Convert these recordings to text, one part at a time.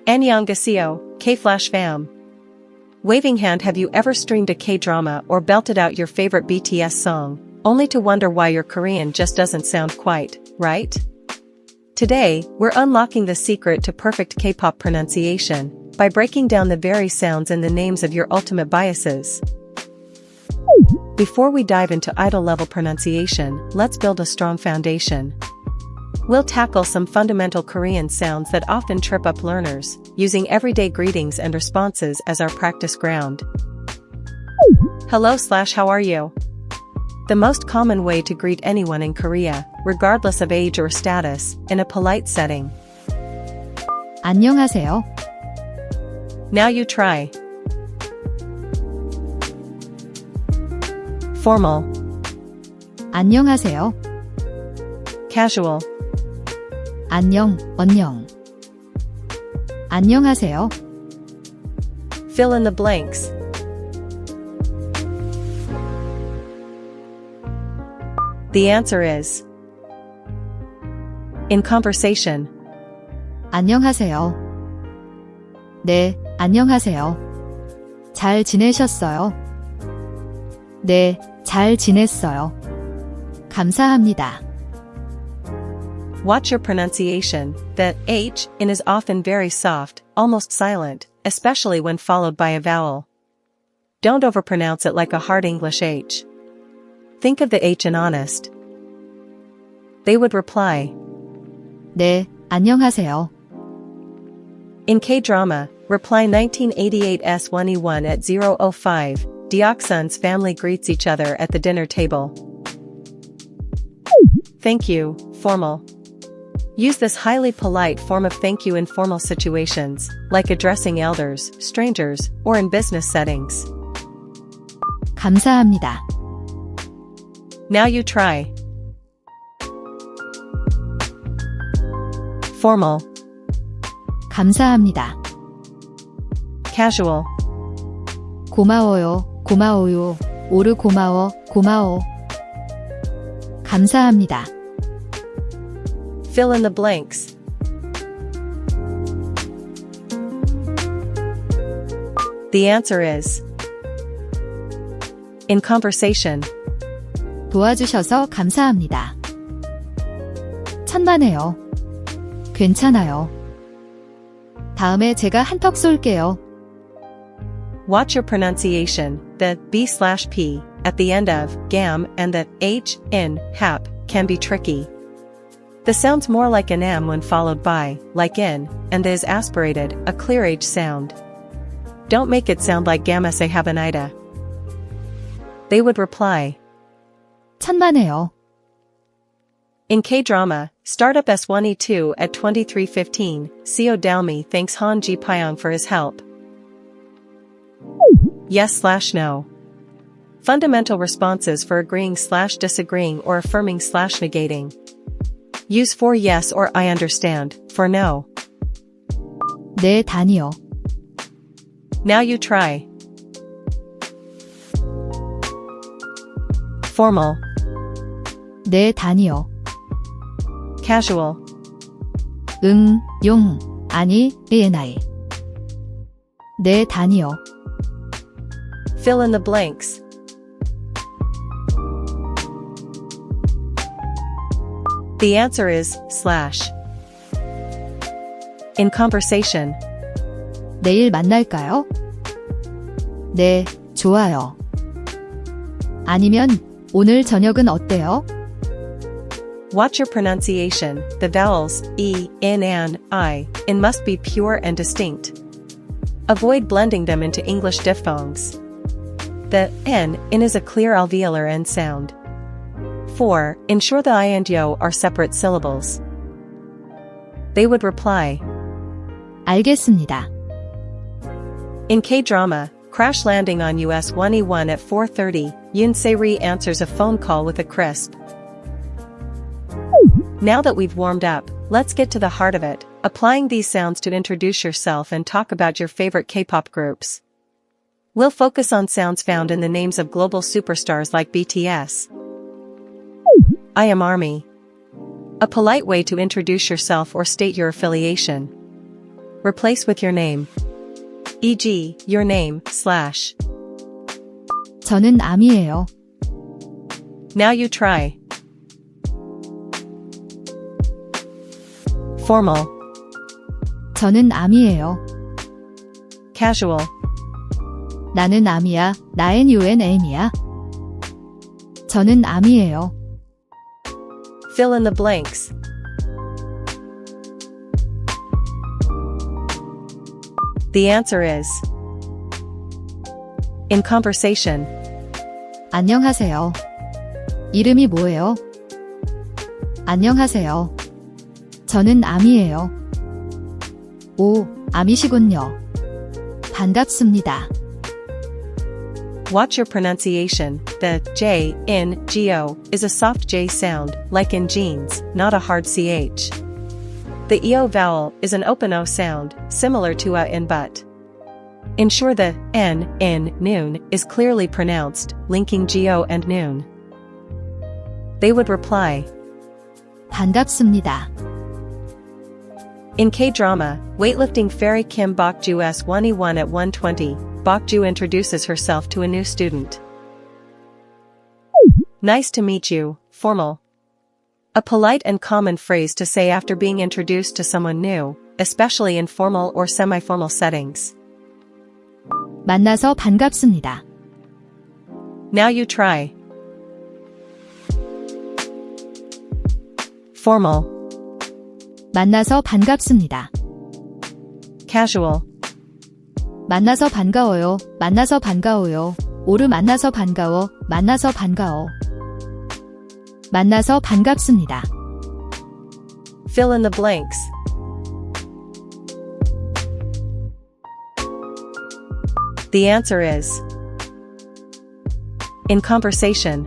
Annyeong-ha-SE-yo, K-Flash fam. Waving hand. Have you ever streamed a K-drama or belted out your favorite BTS song, only to wonder why your Korean just doesn't sound quite right? Today, we're unlocking the secret to perfect K-pop pronunciation by breaking down the very sounds and the names of your ultimate biases. Before we dive into idol-level pronunciation, let's build a strong foundation. We'll tackle some fundamental Korean sounds that often trip up learners, using everyday greetings and responses as our practice ground. Hello/how are you? The most common way to greet anyone in Korea, regardless of age or status, in a polite setting. 안녕하세요. Now you try. Formal. 안녕하세요. Casual. 안녕. 안녕하세요. Fill in the blanks. The answer is in conversation. 안녕하세요. 네, 안녕하세요. 잘 지내셨어요? 네, 잘 지냈어요. 감사합니다. Watch your pronunciation. The H in is often very soft, almost silent, especially when followed by a vowel. Don't overpronounce it like a hard English H. Think of the H in honest. They would reply, 네, 안녕하세요. In K-drama, reply 1988's 1E1 at 0:05, Deoksun's family greets each other at the dinner table. Thank you, formal. Use this highly polite form of thank you in formal situations, like addressing elders, strangers, or in business settings. 감사합니다. Now you try. Formal. 감사합니다. Casual. 고마워요. 오르 고마워. 감사합니다. Fill in the blanks. The answer is in conversation. 도와주셔서 감사합니다. 천만에요. 괜찮아요. 다음에 제가 한턱 쏠게요. Watch your pronunciation. The B/P at the end of gam and the H in hap can be tricky. The sounds more like an M when followed by, like in, and the is aspirated, a clear H sound. Don't make it sound like gam-sa-HAM-ni-da. They would reply, 천만에요. In K-drama, Startup S1E2 at 23:15, Seo Dalmi thanks Han Ji-pyong for his help. Yes/no. Fundamental responses for agreeing/disagreeing or affirming/negating. Use for yes or I understand, for no. 네, 단이요. Now you try. Formal. 네, 단이요. Casual. 용, 아니, an. 네, 단이요. Fill in the blanks. The answer is /. In conversation. 내일 만날까요? 네, 좋아요. 아니면 오늘 저녁은 어때요? Watch your pronunciation. The vowels E, in, and I in must be pure and distinct. Avoid blending them into English diphthongs. The N in is a clear alveolar N sound. 4. Ensure the I and yo are separate syllables. They would reply, 알겠습니다. In K-drama, crash landing on US 1E1 at 4:30, Yoon Se-ri answers a phone call with a crisp. Now that we've warmed up, let's get to the heart of it, applying these sounds to introduce yourself and talk about your favorite K-pop groups. We'll focus on sounds found in the names of global superstars like BTS. I am ARMY. A polite way to introduce yourself or state your affiliation. replace with your name. E.g., your name, / 저는 아미예요. Now you try. Formal, 저는 아미예요. casual, 나는 아미야. 나엔 UNAM이야. 저는 아미예요. fill in the blanks. The answer is in conversation. 안녕하세요. 이름이 뭐예요? 안녕하세요. 저는 아미예요. 오, 아미시군요. 반갑습니다. Watch your pronunciation. The J in geo is a soft J sound, like in jeans, not a hard CH. The EO vowel is an open O sound, similar to a in but. Ensure the N in noon is clearly pronounced, linking geo and noon. They would reply, 반갑습니다. in K-drama, weightlifting fairy Kim Bok-ju S1E1 at 120, Bok-ju introduces herself to a new student. Nice to meet you, formal. A polite and common phrase to say after being introduced to someone new, especially in formal or semi-formal settings. 만나서 반갑습니다. Now you try. Formal, 만나서 반갑습니다. casual, 만나서 반가워요. 만나서 반가워요. 오르 만나서 반가워. 만나서 반가워. 만나서 반갑습니다. fill in the blanks. The answer is in conversation.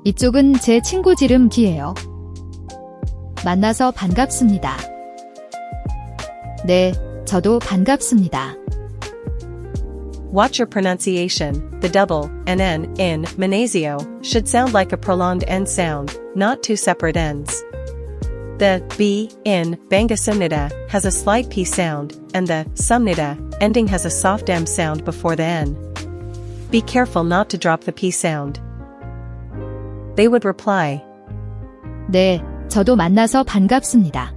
이쪽은 제 친구 지름 기예요. 만나서 반갑습니다. 네, 저도 반갑습니다. Watch your pronunciation. The double an in man-na-SEO should sound like a prolonged N sound, not two separate N's. The B in bang-GAP-seup-ni-da has a slight P sound, and the SUM-ni-da ending has a soft M sound before the N. Be careful not to drop the P sound. They would reply, 네, 저도 만나서 반갑습니다.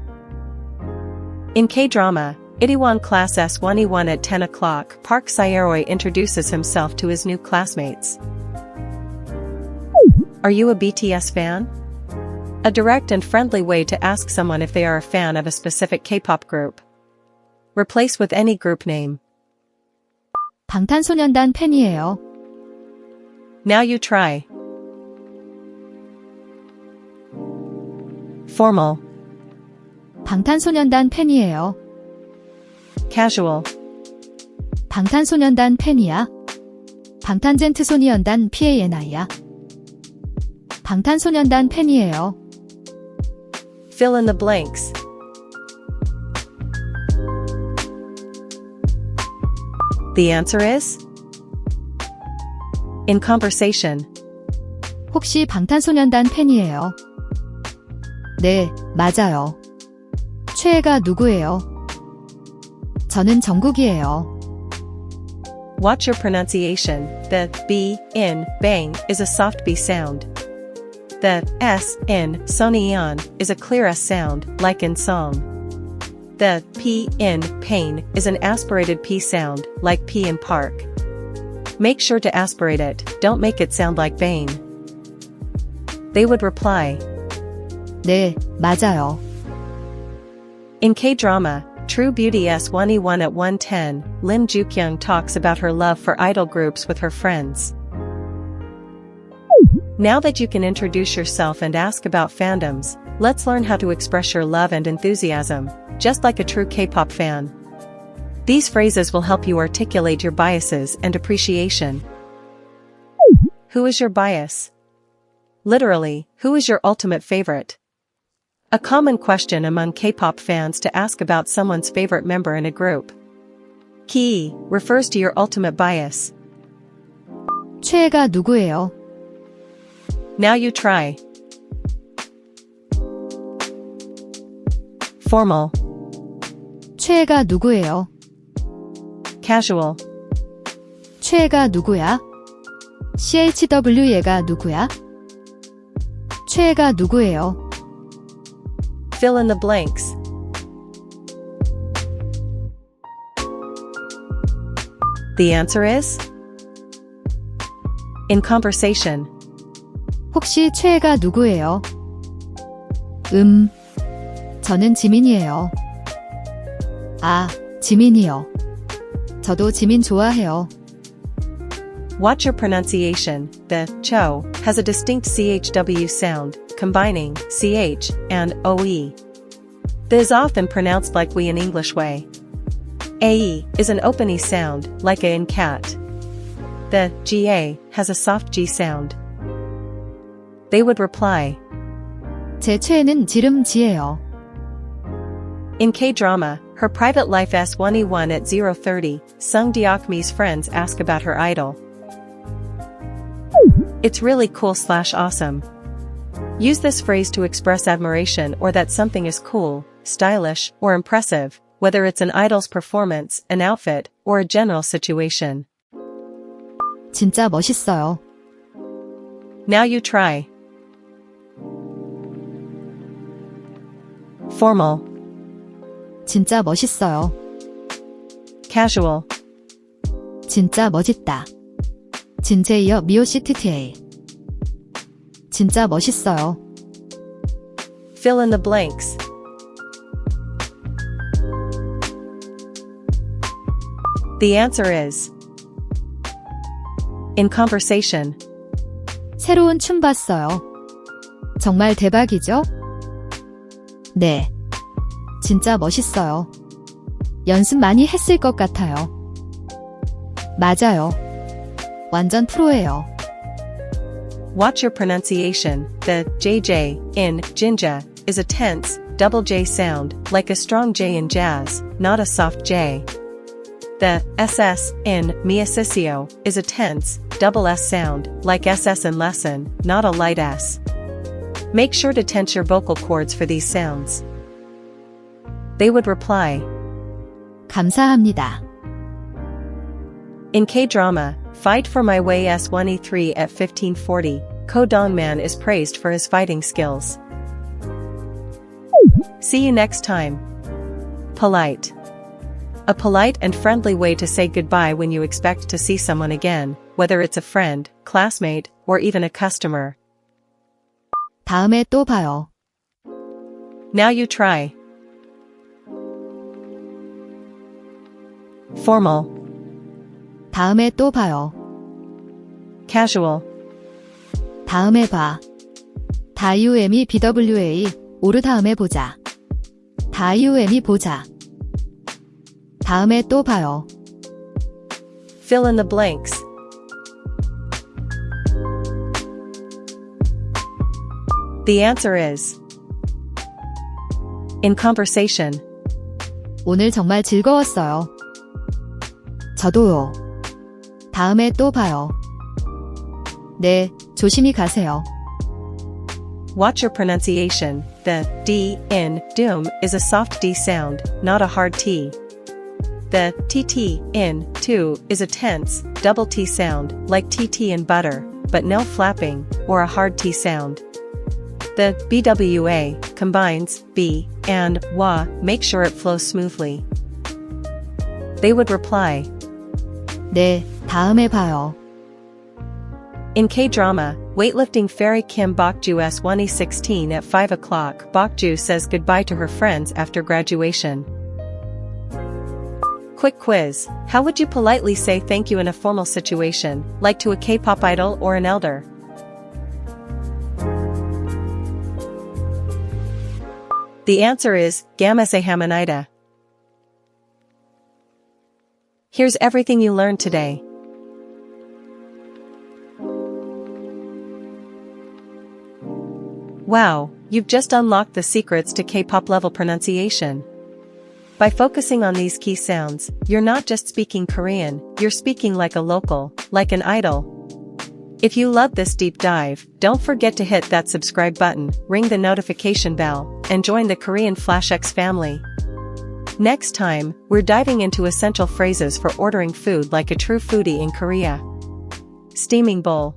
in K-drama, Itaewon Class S1E1 at 10 o'clock, Park Saeroy introduces himself to his new classmates. Are you a BTS fan? A direct and friendly way to ask someone if they are a fan of a specific K-pop group. Replace with any group name. 방탄소년단 팬이에요. Now you try. Formal, 방탄소년단 팬이에요. casual, 방탄소년단 팬이야. 방탄젠트소니언단 PAEN-i-E-yo. 방탄소년단 팬이에요. fill in the blanks. The answer is in conversation. 혹시 방탄소년단 팬이에요? 네, 맞아요. 최애가 누구예요? 저는 정국이에요. Watch your pronunciation. The B in bang is a soft B sound. The S in So-nyeon is a clear S sound, like in song. The P in pain is an aspirated P sound, like P in park. Make sure to aspirate it, don't make it sound like bane. They would reply, 네, 맞아요. in K-drama, True Beauty S1E1 at 110, Lim Ju-kyung talks about her love for idol groups with her friends. Now that you can introduce yourself and ask about fandoms, let's learn how to express your love and enthusiasm, just like a true K-pop fan. These phrases will help you articulate your biases and appreciation. Who is your bias? Literally, who is your ultimate favorite? A common question among K-pop fans to ask about someone's favorite member in a group. Ki refers to your ultimate bias. 최애가 누구예요? Now you try. Formal, 최애가 누구예요? casual, 최애가 누구야? CHW 얘가 누구야? 최애가 누구예요? fill in the blanks. The answer is in conversation. 혹시 최애가 누구예요? 저는 지민이에요. 아, 지민이요. 저도 지민 좋아해요. Watch your pronunciation. The cho has a distinct CHW sound, combining CH and OE. The is often pronounced like we in English way. AE is an open E sound, like a in cat. The GA has a soft G sound. They would reply, 제 최애는 지름지예요. in K-drama, her private life S1E1 at 0:30, Sung Deokmi's friends ask about her idol. It's really cool/awesome. Use this phrase to express admiration or that something is cool, stylish, or impressive, whether it's an idol's performance, an outfit, or a general situation. 진짜 멋있어요. Now you try. Formal, 진짜 멋있어요. casual, 진짜 멋있다. 진제이어 미오시티티에이. 진짜 멋있어요. fill in the blanks. The answer is in conversation. 새로운 춤 봤어요. 정말 대박이죠? 네. 진짜 멋있어요. 연습 많이 했을 것 같아요. 맞아요. 완전 프로예요. Watch your pronunciation. The JJ in jinja is a tense, double J sound, like a strong J in jazz, not a soft J. The SS in an-nyeong-ha-SE-yo is a tense, double S sound, like SS in lesson, not a light S. Make sure to tense your vocal cords for these sounds. They would reply, 감사합니다. in K-drama, Fight for My Way S1E3 at 15:40, Ko Dong-man is praised for his fighting skills. See you next time. Polite. A polite and friendly way to say goodbye when you expect to see someone again, whether it's a friend, classmate, or even a customer. 다음에 또 봐요. Now you try. Formal, 다음에 또 봐요. casual, 다음에 봐. 다이우엠이 BWA, 오르 다음에 보자. 다이우엠이 보자. 다음에 또 봐요. fill in the blanks. The answer is in conversation. 오늘 정말 즐거웠어요. 저도요. 다음에 또 봐요. 네, 조심히 가세요. Watch your pronunciation. The D in doom is a soft D sound, not a hard T. The TT in to is a tense, double T sound, like TT in butter, but no flapping, or a hard T sound. The BWA combines B and wa, make sure it flows smoothly. They would reply, 네, 다음에 봐요. in K-drama, weightlifting fairy Kim Bokju S1E16 at 5 o'clock, Bokju says goodbye to her friends after graduation. Quick quiz. How would you politely say thank you in a formal situation, like to a K-pop idol or an elder? The answer is gam-sa-HAM-ni-da. Here's everything you learned today. Wow, you've just unlocked the secrets to K-pop level pronunciation. By focusing on these key sounds, you're not just speaking Korean, you're speaking like a local, like an idol. If you love this deep dive, don't forget to hit that subscribe button, ring the notification bell, and join the KoreanFlashX family. Next time, we're diving into essential phrases for ordering food like a true foodie in Korea. Steaming bowl.